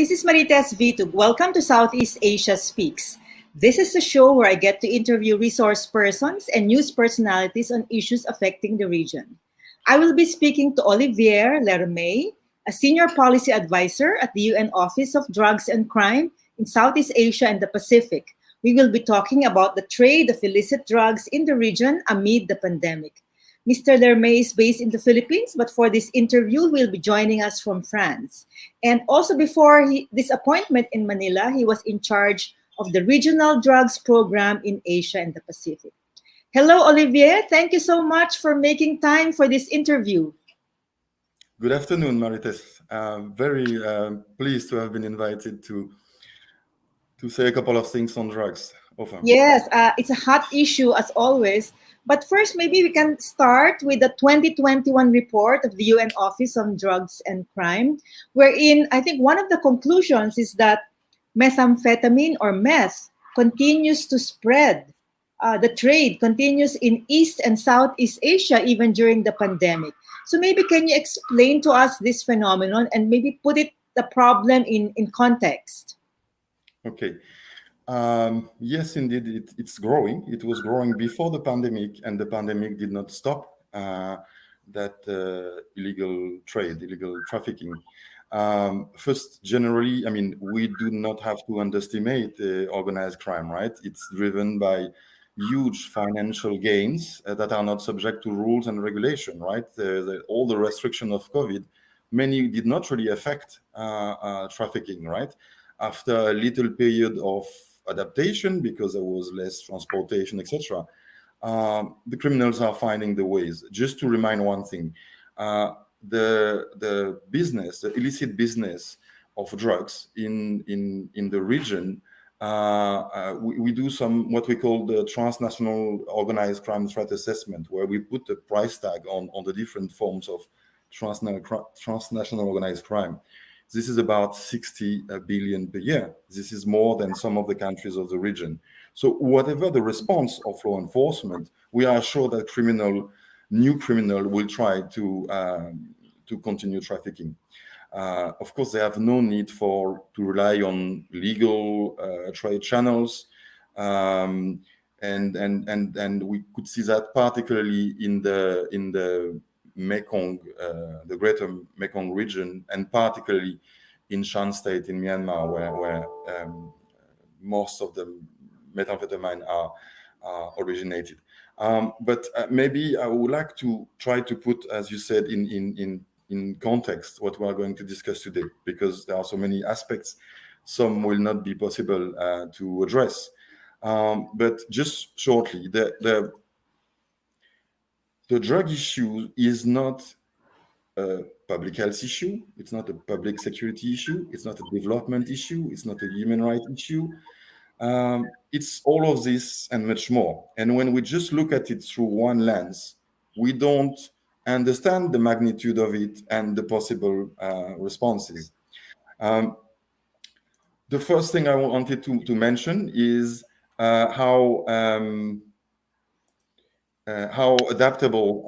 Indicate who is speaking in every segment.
Speaker 1: this is Marites Vitug. Welcome to Southeast Asia Speaks. This is a show where I get to interview resource persons and news personalities on issues affecting the region. I will be speaking to Olivier Lermet, a senior policy advisor at the UN Office of Drugs and Crime in Southeast Asia and the Pacific. We will be talking about the trade of illicit drugs in the region amid the pandemic. Mr. Lermet is based in the Philippines, but for this interview, will be joining us from France. And also before this appointment in Manila, he was in charge of the Regional Drugs Program in Asia and the Pacific. Hello, Olivier. Thank you so much for making time for this interview.
Speaker 2: Good afternoon, Marites. Very pleased to have been invited to say a couple of things on drugs.
Speaker 1: Yes, it's a hot issue as always. But first, maybe we can start with the 2021 report of the UN Office on Drugs and Crime, wherein I think one of the conclusions is that methamphetamine or meth continues to spread. The trade continues in East and Southeast Asia even during the pandemic. So maybe can you explain to us this phenomenon and maybe put the problem in context?
Speaker 2: Okay. Yes, indeed, it's growing. It was growing before the pandemic, and the pandemic did not stop that illegal trade, illegal trafficking. First, generally, I mean, we do not have to underestimate organized crime, right? It's driven by huge financial gains that are not subject to rules and regulation, right? All the restriction of COVID, many did not really affect trafficking, right? After a little period of adaptation, because there was less transportation, etc., the criminals are finding the ways. Just to remind one thing, the business, the illicit business of drugs in the region, we do some what we call the transnational organized crime threat assessment, where we put a price tag on the different forms of transnational organized crime. This is about 60 billion per year. This is more than some of the countries of the region. So whatever the response of law enforcement, we are sure that new criminal will try to continue trafficking. Of course, they have no need to rely on legal trade channels, and we could see that particularly in the Mekong, the greater Mekong region, and particularly in Shan State in Myanmar, where most of the methamphetamine are originated. But maybe I would like to try to put, as you said, in context what we are going to discuss today, because there are so many aspects. Some will not be possible to address. But just shortly, the drug issue is not a public health issue. It's not a public security issue. It's not a development issue. It's not a human rights issue. It's all of this and much more. And when we just look at it through one lens, we don't understand the magnitude of it and the possible responses. The first thing I wanted to mention is how adaptable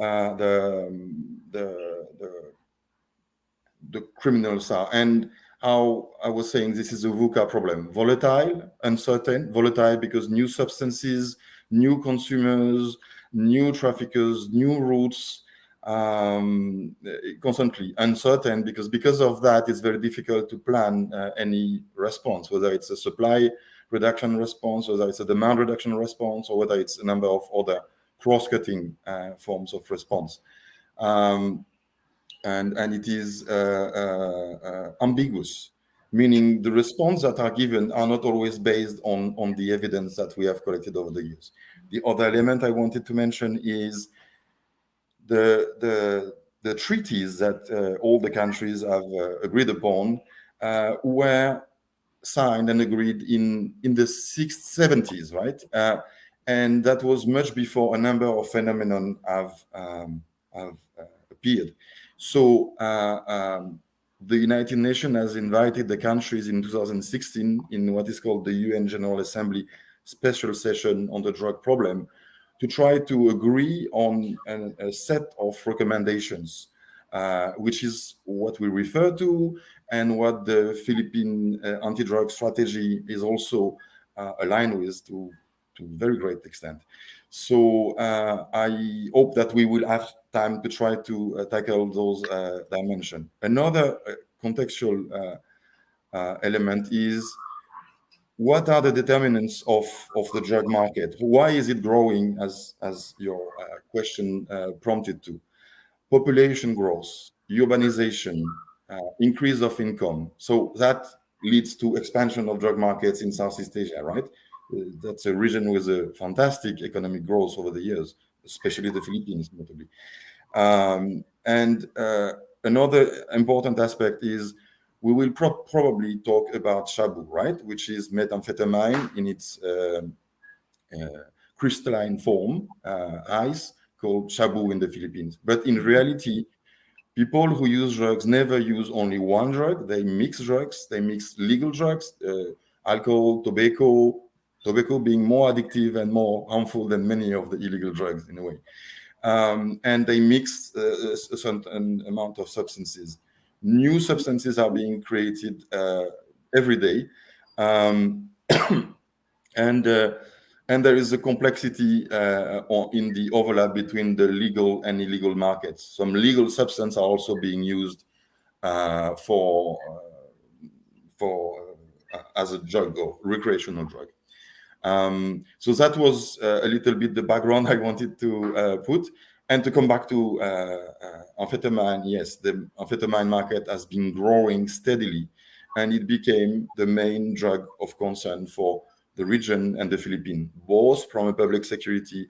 Speaker 2: the criminals are, and how I was saying this is a VUCA problem. Volatile, uncertain, volatile because new substances, new consumers, new traffickers, new routes, constantly uncertain, because of that it's very difficult to plan any response, whether it's a supply reduction response, whether it's a demand reduction response, or whether it's a number of other cross-cutting forms of response. And it is ambiguous, meaning the response that are given are not always based on the evidence that we have collected over the years. The other element I wanted to mention is the treaties that all the countries have agreed upon were signed and agreed in the 70s, right? And that was much before a number of phenomena have appeared. So the United Nations has invited the countries in 2016 in what is called the UN General Assembly special session on the drug problem to try to agree on a set of recommendations which is what we refer to and what the Philippine anti-drug strategy is also aligned with to a very great extent. So I hope that we will have time to try to tackle those dimensions. Another contextual element is what are the determinants of the drug market? Why is it growing, as your question prompted to? Population growth, urbanization, increase of income. So that leads to expansion of drug markets in Southeast Asia, right? That's a region with a fantastic economic growth over the years, especially the Philippines, notably. And another important aspect is we will probably talk about shabu, right? Which is methamphetamine in its crystalline form, ice, called shabu in the Philippines. But in reality, people who use drugs never use only one drug. They mix drugs. They mix legal drugs, alcohol, tobacco being more addictive and more harmful than many of the illegal drugs in a way. And they mix a certain amount of substances. New substances are being created every day. And there is a complexity in the overlap between the legal and illegal markets. Some legal substances are also being used as a drug or recreational drug. So that was a little bit the background I wanted to put. And to come back to amphetamine, yes, the amphetamine market has been growing steadily, and it became the main drug of concern for the region and the Philippines, both from a public security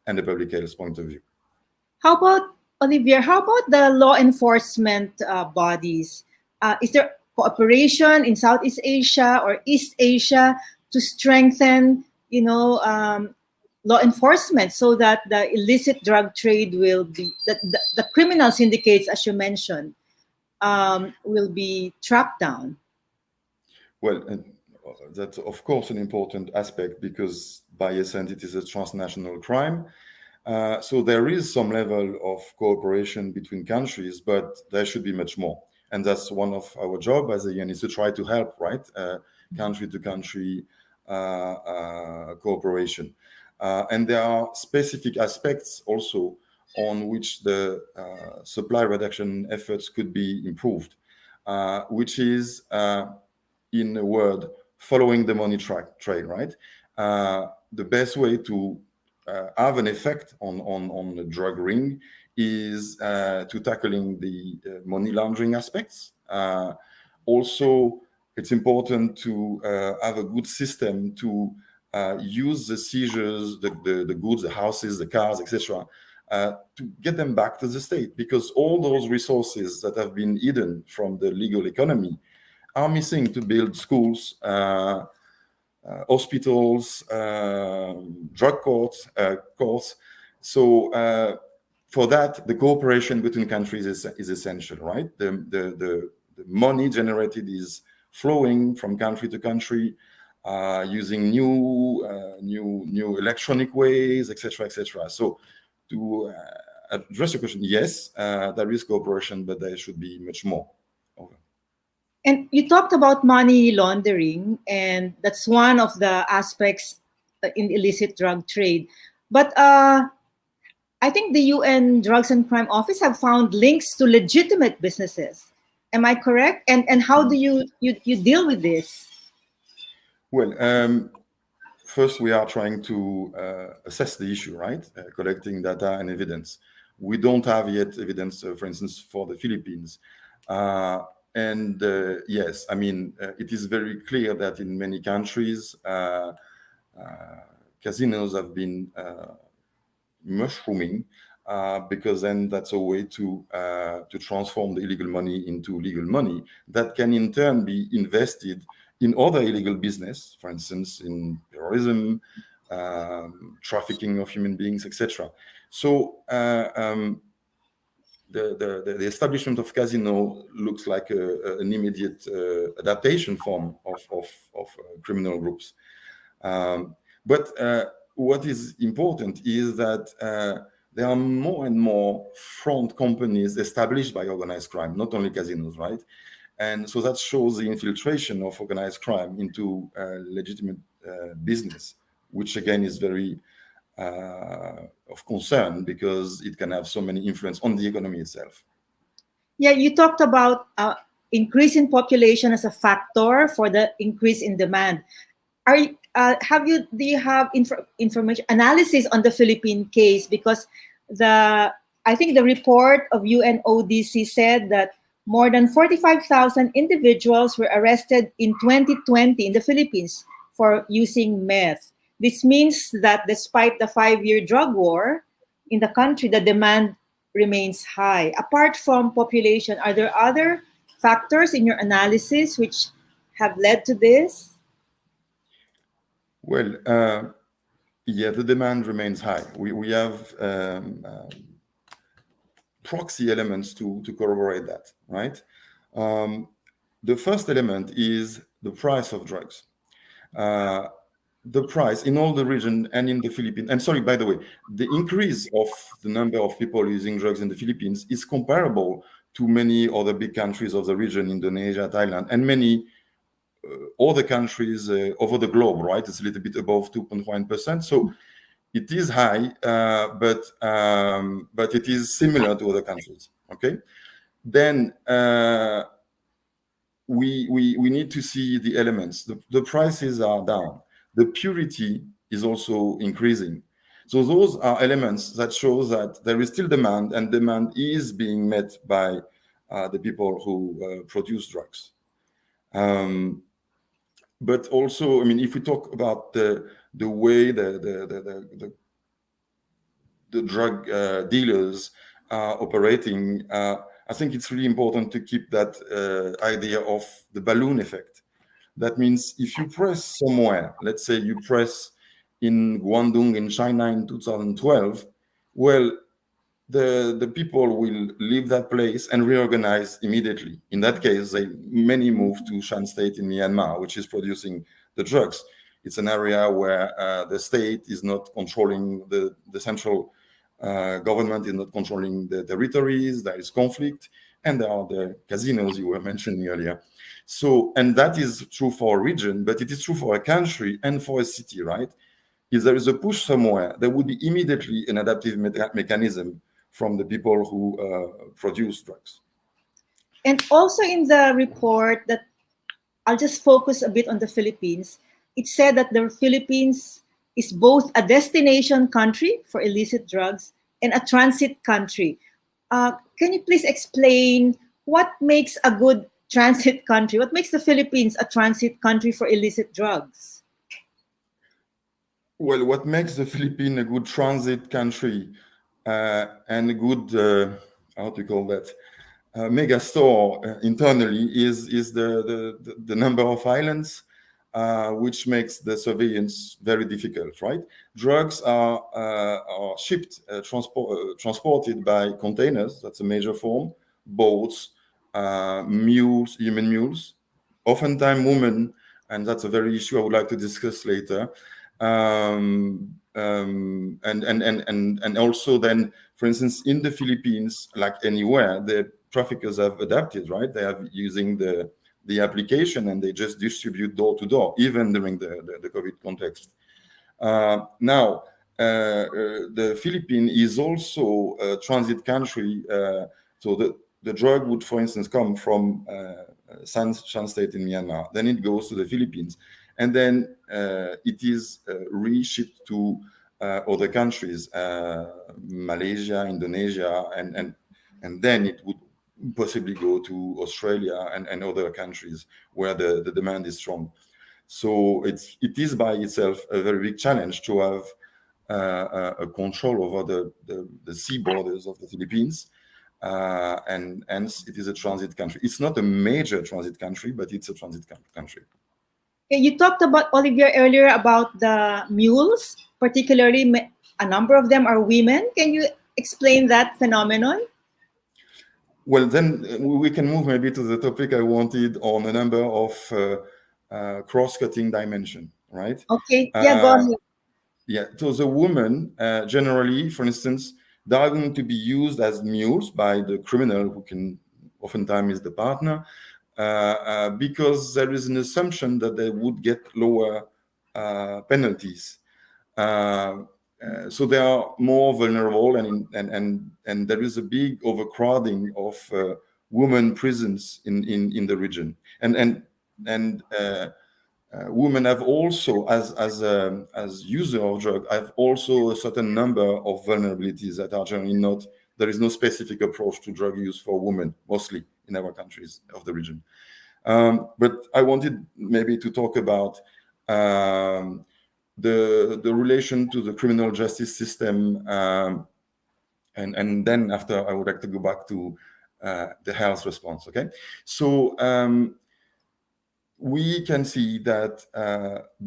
Speaker 2: and a public health point of view.
Speaker 1: How about, Olivier, how about the law enforcement bodies? Is there cooperation in Southeast Asia or East Asia to strengthen, law enforcement so that the illicit drug trade will be, the criminal syndicates, as you mentioned, will be tracked down?
Speaker 2: Well, that's of course an important aspect because by essence it is a transnational crime. So there is some level of cooperation between countries, but there should be much more. And that's one of our job as a UN is to try to help, right? Country to country cooperation. And there are specific aspects also on which the supply reduction efforts could be improved, which is, in a word, following the money trade, right? The best way to have an effect on the drug ring is to tackling the money laundering aspects. Also, it's important to have a good system to use the seizures, the goods, the houses, the cars, etc., to get them back to the state, because all those resources that have been hidden from the legal economy are missing to build schools, hospitals, drug courts. So for that, the cooperation between countries is essential, right? The money generated is flowing from country to country, using new electronic ways, etc., etc. So to address your question, yes, there is cooperation, but there should be much more. Okay.
Speaker 1: And you talked about money laundering, and that's one of the aspects in illicit drug trade. But I think the UN Drugs and Crime Office have found links to legitimate businesses. Am I correct? And how do you deal with this?
Speaker 2: Well, first we are trying to assess the issue, right? Collecting data and evidence. We don't have yet evidence, for instance, for the Philippines. And yes, I mean, it is very clear that in many countries, casinos have been mushrooming, because then that's a way to transform the illegal money into legal money that can in turn be invested in other illegal business, for instance, in terrorism, trafficking of human beings, etc. So the establishment of casino looks like an immediate adaptation form of criminal groups. But what is important is that there are more and more front companies established by organized crime, not only casinos, right? And so that shows the infiltration of organized crime into legitimate business, which again is very of concern because it can have so many influence on the economy itself.
Speaker 1: Yeah, you talked about increase in population as a factor for the increase in demand. Do you have information analysis on the Philippine case? Because I think the report of UNODC said that more than 45,000 individuals were arrested in 2020 in the Philippines for using meth. This means that despite the 5-year drug war in the country, the demand remains high. Apart from population, are there other factors in your analysis which have led to this?
Speaker 2: Well, yeah, the demand remains high. We have proxy elements to corroborate that, right? The first element is the price of drugs. The price in all the region and in the Philippines, and sorry, by the way, the increase of the number of people using drugs in the Philippines is comparable to many other big countries of the region, Indonesia, Thailand, and many other countries over the globe, right? It's a little bit above 2.1%. So it is high, but it is similar to other countries, okay? Then we need to see the elements. The prices are down. The purity is also increasing. So those are elements that show that there is still demand, and demand is being met by the people who produce drugs. But also, I mean, if we talk about the way the drug dealers are operating, I think it's really important to keep that idea of the balloon effect. That means if you press somewhere, let's say you press in Guangdong in China in 2012, well, the people will leave that place and reorganize immediately. In that case, many move to Shan State in Myanmar, which is producing the drugs. It's an area where the state is not controlling the central government is not controlling the territories. There is conflict, and there are the casinos you were mentioning earlier. So, and that is true for a region, but it is true for a country and for a city, right? If there is a push somewhere, there would be immediately an adaptive mechanism from the people who produce drugs.
Speaker 1: And also in the report that I'll just focus a bit on the Philippines, it said that the Philippines is both a destination country for illicit drugs and a transit country. Can you please explain what makes a good transit country? What makes the Philippines a transit country for illicit drugs?
Speaker 2: Well, what makes the Philippines a good transit country and a good, how to call that, mega store internally is the number of islands, which makes the surveillance very difficult, right? Drugs are shipped, transported by containers. That's a major form. Boats, mules, human mules, oftentimes women, and that's a very issue I would like to discuss later. And also then, for instance, in the Philippines, like anywhere, the traffickers have adapted, right? They are using the application and they just distribute door to door, even during the COVID context. Now, the Philippines is also a transit country. So the drug would, for instance, come from Shan State in Myanmar. Then it goes to the Philippines. And then it is reshipped to other countries, Malaysia, Indonesia, and then it would possibly go to Australia and other countries where the demand is strong. So it is by itself a very big challenge to have a control over the sea borders of the Philippines. And hence it is a transit country. It's not a major transit country, but it's a transit country.
Speaker 1: You talked about, Olivier, earlier about the mules, particularly a number of them are women. Can you explain that phenomenon?
Speaker 2: Well, then we can move maybe to the topic I wanted on a number of cross-cutting dimension, right?
Speaker 1: Okay, yeah, go ahead.
Speaker 2: Yeah, so the woman generally, for instance, They are going to be used as mules by the criminal, who can oftentimes is the partner, because there is an assumption that they would get lower penalties. So they are more vulnerable, and there is a big overcrowding of women prisons in the region, and women have also, as user of drug, have also a certain number of vulnerabilities that are generally not. There is no specific approach to drug use for women, mostly in our countries of the region. But I wanted maybe to talk about the relation to the criminal justice system, and then after I would like to go back to the health response. Okay, so we can see that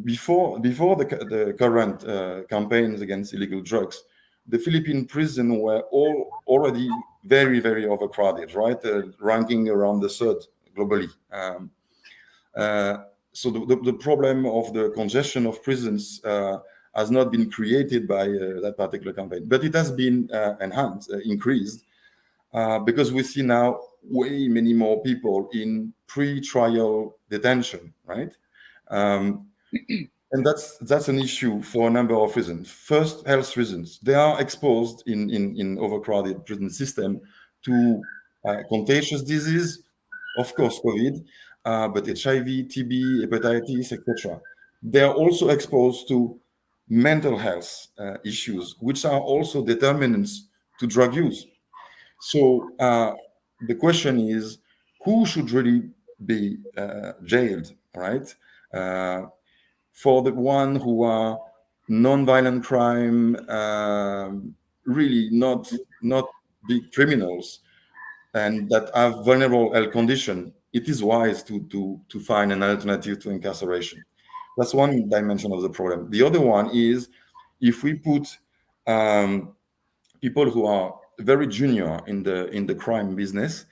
Speaker 2: before the current campaigns against illegal drugs, the Philippine prison were already very, very overcrowded, right? Ranking around the third globally. So the problem of the congestion of prisons has not been created by that particular campaign, but it has been enhanced, increased, because we see now way many more people in pre-trial detention, right? And that's an issue for a number of reasons. First, health reasons. They are exposed in overcrowded prison system to contagious disease, of course, COVID, but HIV, TB, hepatitis, etc. They are also exposed to mental health issues, which are also determinants to drug use. So the question is, who should really be jailed, right? For the one who are non-violent crime, really not big criminals, and that have vulnerable health condition, it is wise to find an alternative to incarceration. That's one dimension of the problem. The other one is, if we put people who are very junior in the crime business,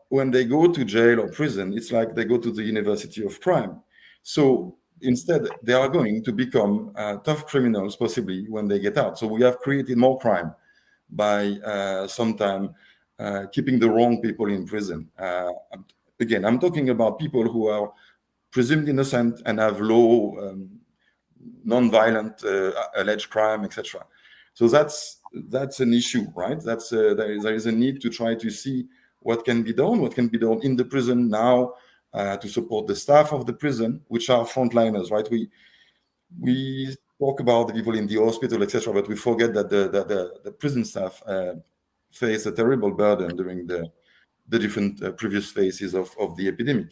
Speaker 2: when they go to jail or prison, it's like they go to the University of Crime. So instead, they are going to become tough criminals, possibly, when they get out. So we have created more crime by sometimes keeping the wrong people in prison. Again, I'm talking about people who are presumed innocent and have low non-violent alleged crime, etc. So that's an issue, right? There is a need to try to see what can be done in the prison now, to support the staff of the prison, which are frontliners, right? We talk about the people in the hospital, etc., but we forget that the prison staff face a terrible burden during the different previous phases of the epidemic.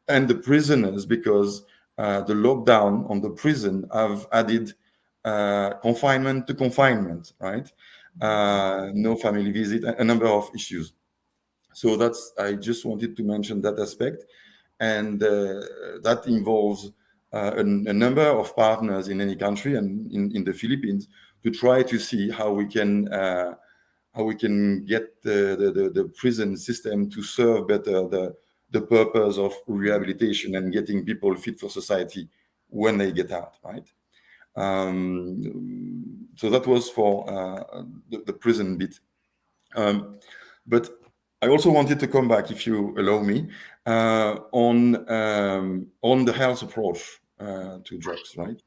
Speaker 2: And the prisoners, because the lockdown on the prison have added confinement to confinement, right? No family visit, a number of issues. So I just wanted to mention that aspect. And that involves a number of partners in any country, and in the Philippines, to try to see how we can get the prison system to serve better the purpose of rehabilitation and getting people fit for society when they get out, right? So that was for the prison bit. But I also wanted to come back, if you allow me, on the health approach to drugs, right?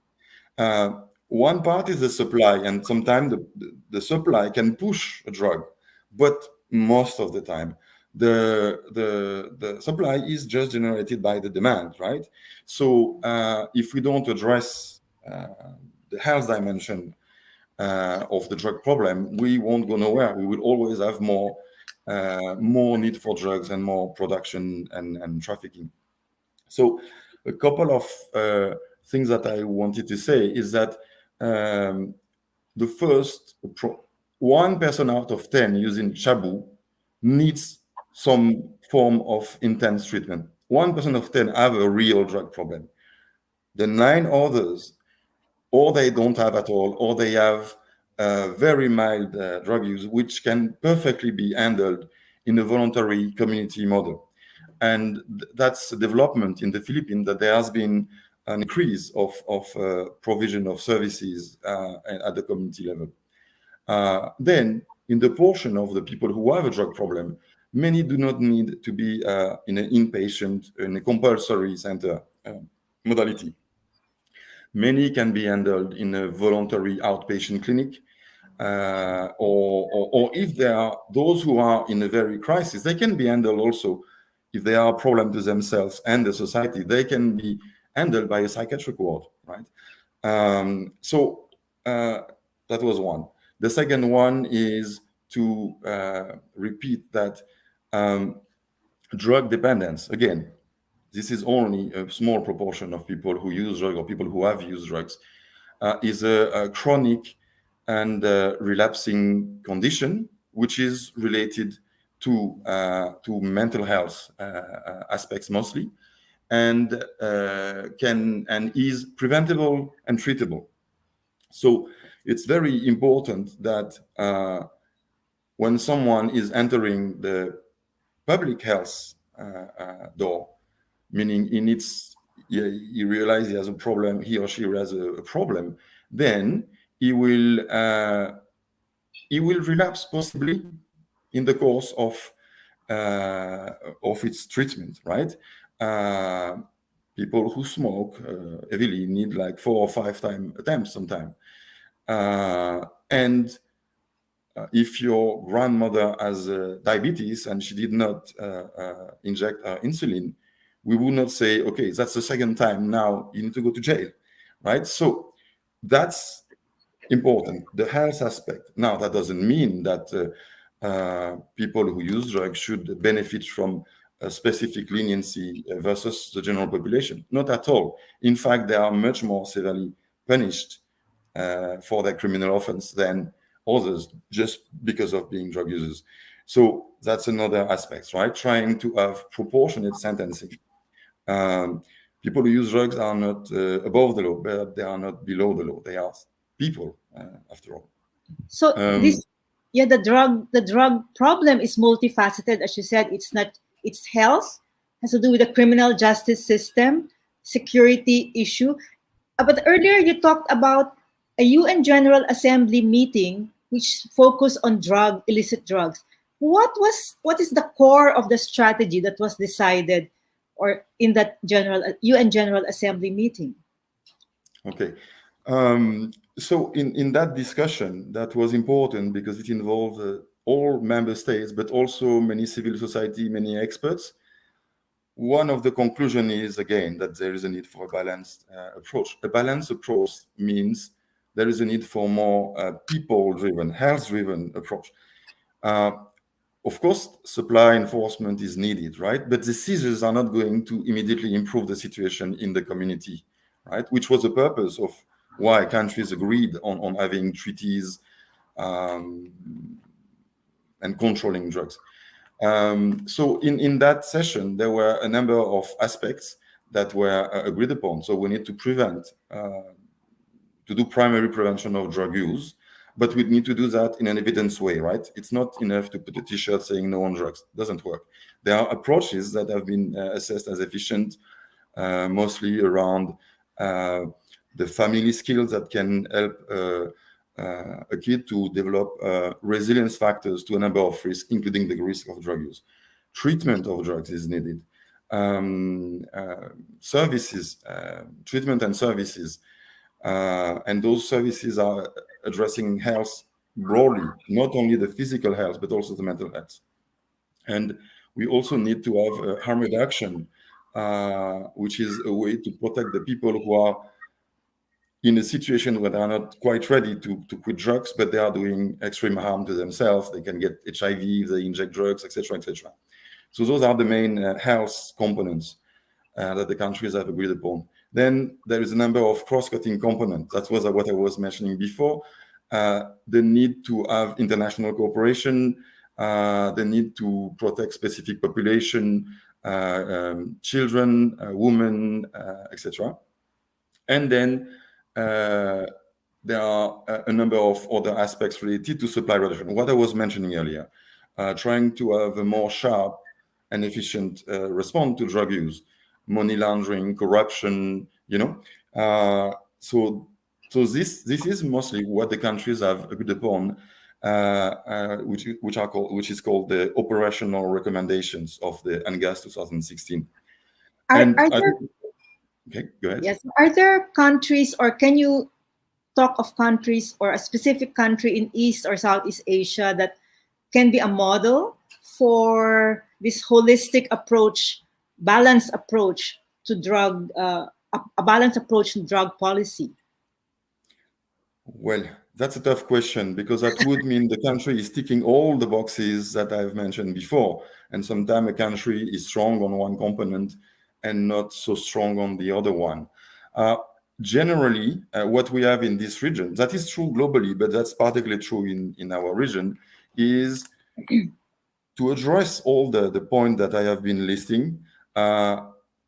Speaker 2: One part is the supply, and sometimes the supply can push a drug, but most of the time the supply is just generated by the demand, right? So if we don't address the health dimension of the drug problem, we won't go nowhere. We will always have more need for drugs and more production and trafficking. So a couple of things that I wanted to say is that the first, 1 person out of 10 using Chabu needs some form of intense treatment. 1% of 10 have a real drug problem. The 9 others, or they don't have at all, or they have very mild drug use, which can perfectly be handled in a voluntary community model. And that's a development in the Philippines, that there has been an increase of provision of services at the community level. Then, in the portion of the people who have a drug problem, many do not need to be in an inpatient, in a compulsory center modality. Many can be handled in a voluntary outpatient clinic, or if there are those who are in a very crisis, they can be handled also. If they are a problem to themselves and the society, they can be handled by a psychiatric ward, right? So that was one. The second one is to repeat that drug dependence, again, this is only a small proportion of people who use drugs or people who have used drugs, is a chronic and relapsing condition, which is related to mental health aspects mostly, and is preventable and treatable. So it's very important that when someone is entering the public health door, meaning he realizes he has a problem, he or she has a problem, then he will relapse possibly in the course of its treatment, right? People who smoke heavily need like 4 or 5 attempts sometimes. And if your grandmother has diabetes and she did not inject insulin, we would not say, okay, that's the second time, now you need to go to jail, right? So that's important, the health aspect. Now, that doesn't mean that people who use drugs should benefit from a specific leniency versus the general population. Not at all. In fact, they are much more severely punished for their criminal offense than others just because of being drug users. So that's another aspect, right? Trying to have proportionate sentencing. People who use drugs are not above the law, but they are not below the law. They are people, after all.
Speaker 1: So the drug problem is multifaceted, as you said. It's health, has to do with the criminal justice system, security issue. But earlier you talked about a UN General Assembly meeting which focused on illicit drugs. What is the core of the strategy that was decided or in that UN General Assembly meeting?
Speaker 2: Okay. So in that discussion, that was important because it involved all member states, but also many civil society, many experts. One of the conclusions is, again, that there is a need for a balanced approach. A balanced approach means there is a need for more people-driven, health-driven approach. Of course, supply enforcement is needed, right? But the seizures are not going to immediately improve the situation in the community, right? Which was the purpose of why countries agreed on having treaties and controlling drugs. So in that session, there were a number of aspects that were agreed upon. So we need to do primary prevention of drug use, but we need to do that in an evidence way, right? It's not enough to put a t-shirt saying no on drugs. It doesn't work. There are approaches that have been assessed as efficient, mostly around the family skills that can help a kid to develop resilience factors to a number of risks, including the risk of drug use. Treatment of drugs is needed. Services, treatment and services, and those services are addressing health broadly, not only the physical health, but also the mental health. And we also need to have harm reduction, which is a way to protect the people who are in a situation where they are not quite ready to quit drugs, but they are doing extreme harm to themselves. They can get HIV if they inject drugs, etc., etc. So those are the main health components that the countries have agreed upon. Then there is a number of cross-cutting components. That was what I was mentioning before. The need to have international cooperation, the need to protect specific population, children, women, etc. And then there are a number of other aspects related to supply reduction. What I was mentioning earlier, trying to have a more sharp and efficient response to drug use, money laundering, corruption, So this is mostly what the countries have agreed upon. which is called the operational recommendations of the NGAS 2016.
Speaker 1: Are,
Speaker 2: And
Speaker 1: are
Speaker 2: I
Speaker 1: there,
Speaker 2: think, okay, go ahead.
Speaker 1: yes, are there countries, or can you talk of countries or a specific country in East or Southeast Asia that can be a model for this holistic approach, balanced approach to drug, a balanced approach to drug policy?
Speaker 2: Well, that's a tough question, because that would mean the country is ticking all the boxes that I've mentioned before. And sometimes a country is strong on one component and not so strong on the other one. Generally, what we have in this region, that is true globally, but that's particularly true in our region, is to address all the point that I have been listing.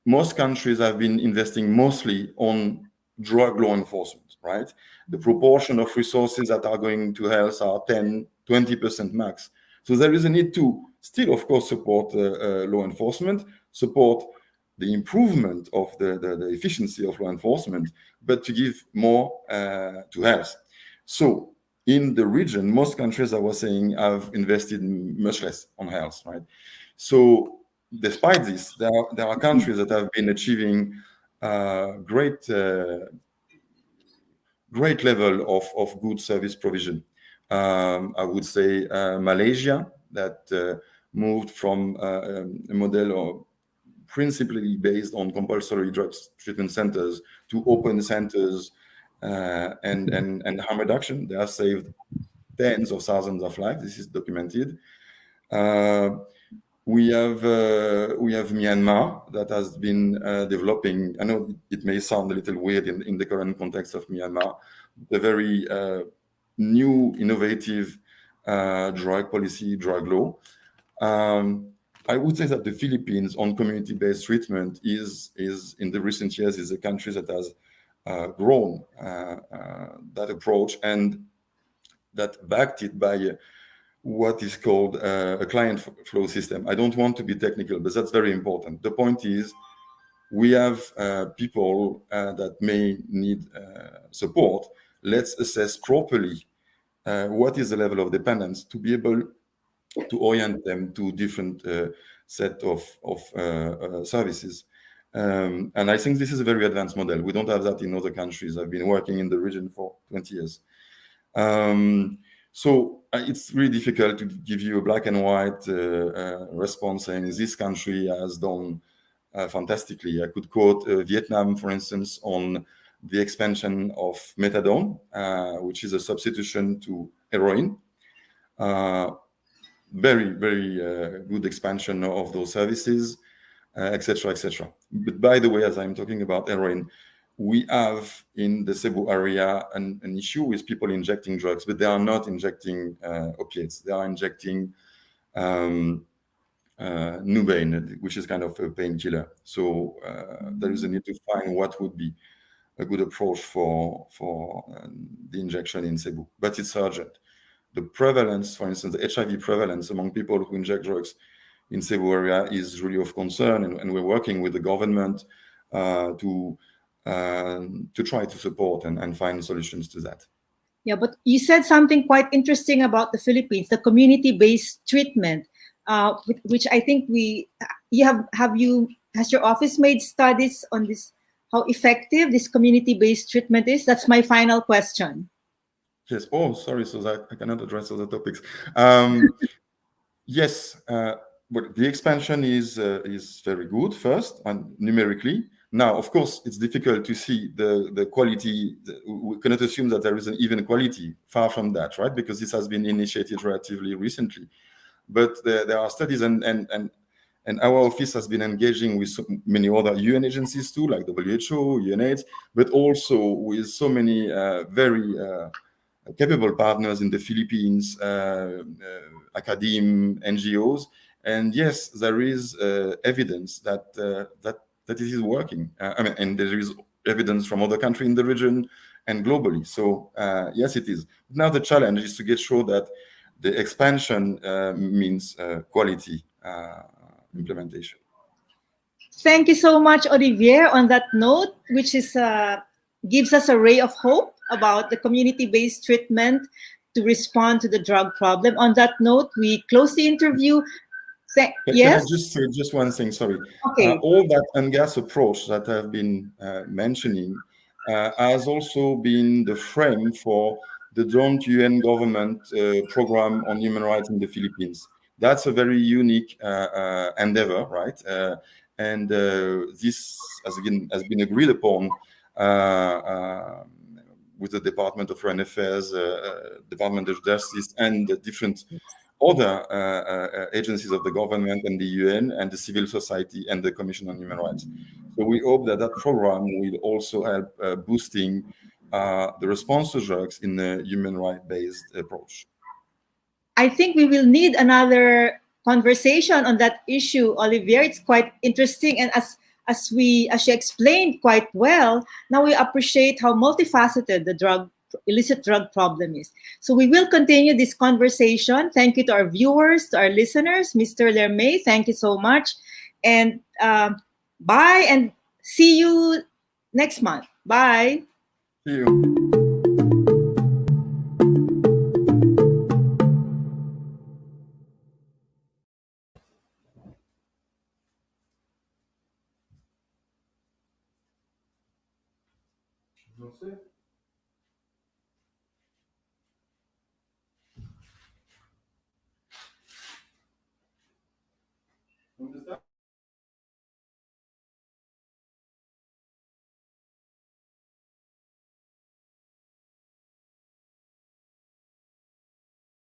Speaker 2: Most countries have been investing mostly on drug law enforcement, right? The proportion of resources that are going to health are 10, 20% max. So there is a need to still, of course, support law enforcement, support the improvement of the efficiency of law enforcement, but to give more to health. So in the region, most countries, I was saying, have invested much less on health, right? So despite this, there are countries that have been achieving great level of good service provision. I would say Malaysia, that moved from a model principally based on compulsory drugs treatment centers to open centers and harm reduction. They have saved tens of thousands of lives. This is documented. We have Myanmar that has been developing. I know it may sound a little weird in the current context of Myanmar, the very new, innovative drug policy, drug law. I would say that the Philippines on community-based treatment is in the recent years is a country that has grown that approach, and that backed it by what is called a client flow system. I don't want to be technical, but that's very important. The point is, we have people that may need support. Let's assess properly what is the level of dependence to be able to orient them to different set of services. And I think this is a very advanced model. We don't have that in other countries. I've been working in the region for 20 years. So it's really difficult to give you a black and white response saying this country has done fantastically. I could quote Vietnam, for instance, on the expansion of methadone, which is a substitution to heroin. Very, very good expansion of those services, etc., etc. But by the way, as I'm talking about heroin, we have in the Cebu area an issue with people injecting drugs, but they are not injecting opiates. They are injecting Nubain, which is kind of a painkiller. So there is a need to find what would be a good approach for the injection in Cebu, but it's urgent. The prevalence, for instance, the HIV prevalence among people who inject drugs in Cebu area is really of concern, and we're working with the government to try to support and find solutions to that.
Speaker 1: Yeah, but you said something quite interesting about the Philippines, the community-based treatment, which I think has your office made studies on this, how effective this community-based treatment is? That's my final question.
Speaker 2: Yes. Oh, sorry, so that I cannot address other topics. Yes, but the expansion is very good first and numerically. Now, of course, it's difficult to see the quality. We cannot assume that there is an even quality. Far from that, right? Because this has been initiated relatively recently. But there are studies, and our office has been engaging with so many other UN agencies too, like WHO, UNAIDS, but also with so many very capable partners in the Philippines, academe, NGOs. And yes, there is evidence that it is working. And there is evidence from other countries in the region and globally. So yes, it is. Now the challenge is to get sure that the expansion means quality implementation.
Speaker 1: Thank you so much, Olivier. On that note, which is gives us a ray of hope about the community-based treatment to respond to the drug problem. On that note, we close the interview.
Speaker 2: Can
Speaker 1: Yes?
Speaker 2: I just say just one thing? Sorry.
Speaker 1: Okay.
Speaker 2: All that UNGAS approach that I've been mentioning has also been the frame for the joint UN government program on human rights in the Philippines. That's a very unique endeavor, right? And this has been agreed upon with the Department of Foreign Affairs, Department of Justice, and the different other agencies of the government and the UN and the civil society and the Commission on Human Rights. So we hope that that program will also help boosting the response to drugs in a human rights-based approach.
Speaker 1: I think we will need another conversation on that issue, Olivier. It's quite interesting, and as you explained quite well, now we appreciate how multifaceted the illicit drug problem is. So we will continue this conversation. Thank you to our viewers, to our listeners. Mr. Lermet, thank you so much. And bye, and see you next month. Bye.
Speaker 2: See you. ¿Dónde está?